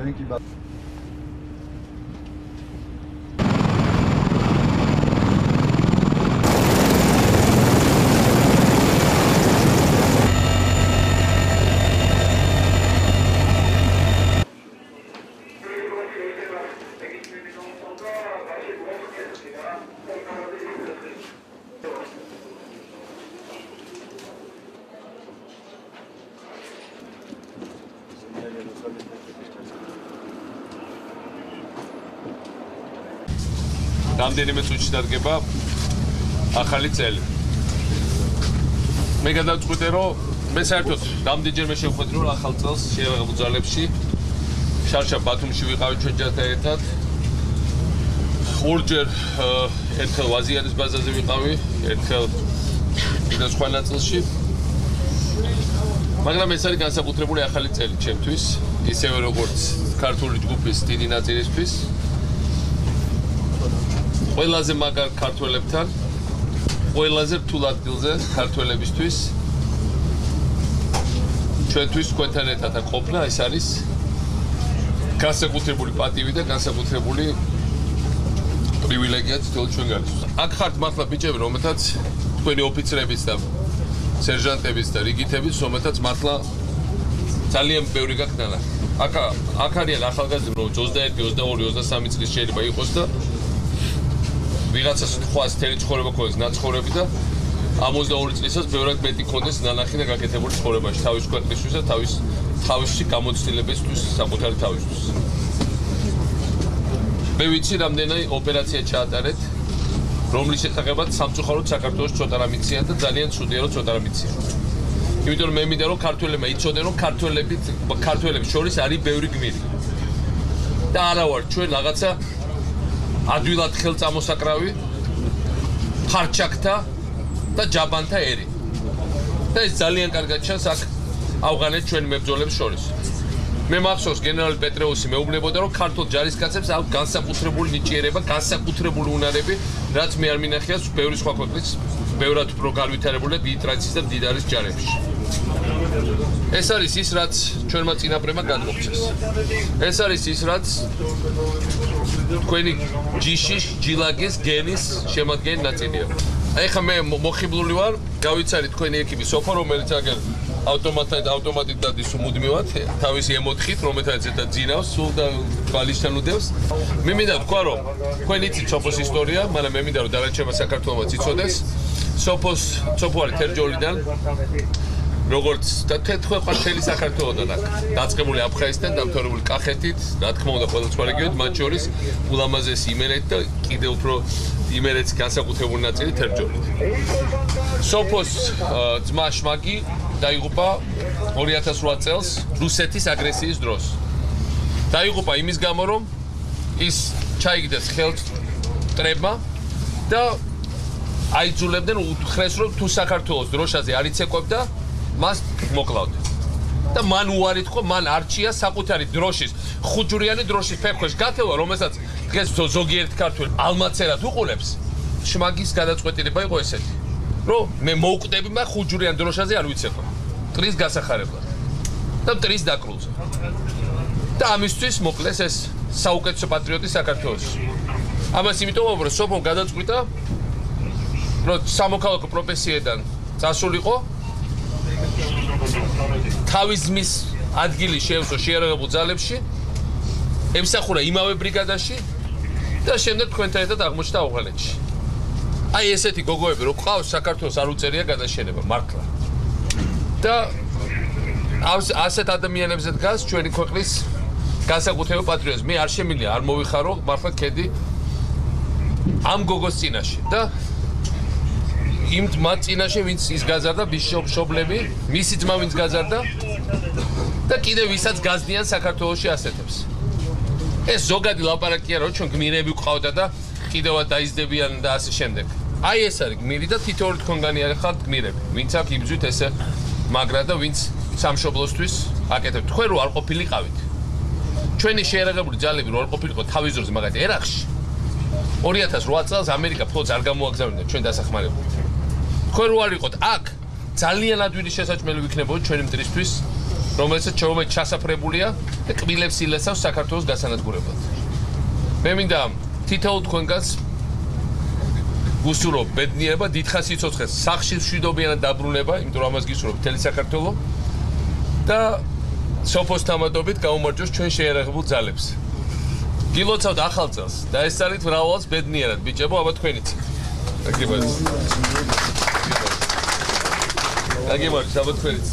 Thank you. რამდენიმე წუთში დადგება ახალი წელი. მე გადავწყვიტე რომ მე საერთოდ რამდენჯერმე შევხვედრი რომ ახალ წელს შეერაღებულ ძალებში შარშა ბათუმში ვიყავი ჩვენ ჯართან ერთად. ორჯერ ერთხელ ვაზიანის ბაზაზე ვიყავი, ერთხელ კიდე სხვა ნაწილში. მაგრამ ეს არის განსაკუთრებული ახალი წელი ჩემთვის, ისევე როგორც ქართული ჯგუფის დიდი ნაწილისთვის. ყველაზე მაგარ ქართველებთან, ყველაზე რთულ ადგილზე ქართველებისთვის ჩვენთვის თქვენთან ერთად ყოფნა ეს არის განსაკუთრებული პატივი და განსაკუთრებული პრივილეგია თითოეულ ჩვენგანისთვის. აქ ხართ მართლა ბიჭები, რომელთაც თქვენი ოფიცრების და სერჟანტების და რიგითების, რომელთაც მართლა ძალიან ბევრი გაქვთ ნანა. აქ არიან ახალგაზრდები, რომელიც 21, 22, 23 წლის შეიძლება იყოს და ვიღაცას თქვას თელი ცხოვრება ქონდეს ნაცხოვრები და ამ 22 წლისას ბევრად მეტი ქონდეს ნანახი და გაკეთებული ცხოვრებაში თავის ქვეყნისთვის და თავისი გამოცდილებისთვის, საკუთარი თავისთვის. მე ვიცი რამდენი ოპერაცია ჩაატარეთ, რომლის შესახებაც სამწუხაროდ საქართველოს ცოტა რამ იციან და ძალიან ცუდია რომ ცოტა რამ იციან. იმიტომ რომ მე მინდა რომ ქართველებმა იცოდნენ რომ ქართველების შორის არის ბევრი გმირი. და არა ვარ ჩვენ რაღაცა ადვილად ხელწამოსაკრავი, ფარჩაკთა და ჯაბანთა ერი. და ეს ძალიან კარგად ჩანს აქ ავღანეთ ჩვენ მებრძოლებს შორის. მე მახსოვს გენერალი პეტრეუსი მეუბნებოდა რომ ქართულ ჯარისკაცებს აქვს განსაკუთრებული ნიჭიერება, განსაკუთრებული უნარები, რაც მე არ მინახიათ ბევრი სხვა ქვეყნის, ბევრად უფრო განვითარებული და დიდი ტრადიციის და მდიდარის ჯარებში. ეს არის ის, რაც ჩვენმა წინაპრებმა გადმოგწეს. ეს არის ის, რაც თქვენი ჯიშის, ჯილაგის, გენის შემადგენელი ნაწილია. ეხლა მე მოხიბლული ვარ, გავიცარით თქვენი ეკიპი სოფო, რომელიც აგერ ავტომატით დადის მუდმივად, თავისი ემოთხით, რომელთაც ერთად ძინავს, სულ და ბალიშთან უდევს. მე მინდა თქვა, რომ თქვენ იცით სოფოს ისტორია, მაგრამ მე მინდა რომ დანარჩება საქართველოსაც იცოდეს. სოფო არის თერჯოლიდან. როგორც და თქვენ მთელი საქართველოდან აქ დაწყებული აფხაზეთიდან დამთავრებული კახეთით, რა თქმა უნდა ყველა სხვა რეგიონით, მათ შორის ულამაზესი იმერეთ და კიდევ უფრო იმერეთის განსაკუთრებული ნაწილი თერჯოლით. სოფოს ძმა შმაგი დაიღუპა 2008 წელს რუსეთის აგრესიის დროს. დაიღუპა იმის გამო, რომ ის ჩაიგდეს ხელთ მტრებმა და აიძულებდნენ უთხრეს, რომ თუ საქართველოს დროშაზე არ იცეკვებდა მას მოკლავდნენ. და მან უარი თქვა, მან არჩია საკუთარი დროშის, ხუჯურიანი დროშის ფეხქვეშ გათევა, რომელსაც დღეს ზოგიერთ ქართველ ალმაცერად უყურებს. შმაგის გადაწყვეტილება იყო ესეთი, რომ მე მოვკვდები მაგ ხუჯურიან დროშაზე არ ვიცეკვებ. მტრის გასახარებლად და მტრის დაკრულზე. და ამისთვის მოკლეს ეს საუკეთესო პატრიოტი საქართველოში. ამას იმიტომ რომ სოფომ გადაწყვიტა, რომ სამოქალაქო პროფესიიდან წასულიყო, თავის ძმის ადგილი შეეცვალა შეერაღებულ ძალებში, ემსახურა იმავე ბრიგადაში და შემდეგ თქვენთან ერთად აღმოჩნდა ავღანეთში. აი ესეთი გოგოები რო ყავს საქართველოს არ უწერია გადაშენება მართლა. და ასეთ ადამიანებზე დგას ჩვენი ქვეყნის განსაკუთრებული პატრიოტიზმი. მე არ შემიძლია არ მოვიხარო მართლა ქედი ამ გოგოს წინაშე და იმ მათ წინაშე ვინც ის გაზარდა ბიშოპშობლები, მისი ძმა ვინც გაზარდა და კიდევ ვისაც გაზდიან საქართველოში ასეთებს. ეს ზოგადი ლაპარაკია რომ ჩვენ გმირები გვყავდა და კიდევაც დაიზრდებიან და ასე შემდეგ. აი ეს არის გმირი და თითოეული თქვენგანი ხართ გმირები. ვინც აქ იბრძვით ესე მაგრა და ვინც სამშობლოსთვის აკეთებთ. თქვენ რო არ ყოფილიყავით. ჩვენი შეერაღებული ძალები რო არ ყოფილიყო თავის დროზე მაგალითად ერაყში 2008 წელს ამერიკა ფლოტს არ გამოაგზავნიდა ჩვენ დასახმარებლად. თქვენ რო არ იყოთ აქ ძალიან ადვილი შესაძლებელი ვიქნებოდა ჩვენი მტრისთვის რომელსაც ჩვენ ჩასაფრებულია და კბილებს ილესავს საქართველოს გასანადგურებლად. მე მინდა თითოეულ თქვენგანს გუსურვობ ბედნიერება, დიდხანს სიცოცხლეს, სახლში მშვიდობიანად დაბრუნება, იმიტომ რომ ამას გისურვებ მთელი საქართველო და სოფოს თამადობით გაუმარჯოს ჩვენ შეიარაღებულ ძალებს. გილოცავთ ახალ წელს და ესწარით მრავალს ბედნიერად, ბიჭებო, აბა თქვენიც. გაგიმარჯოს. გაგიმარჯოს, აბა თქვენიც.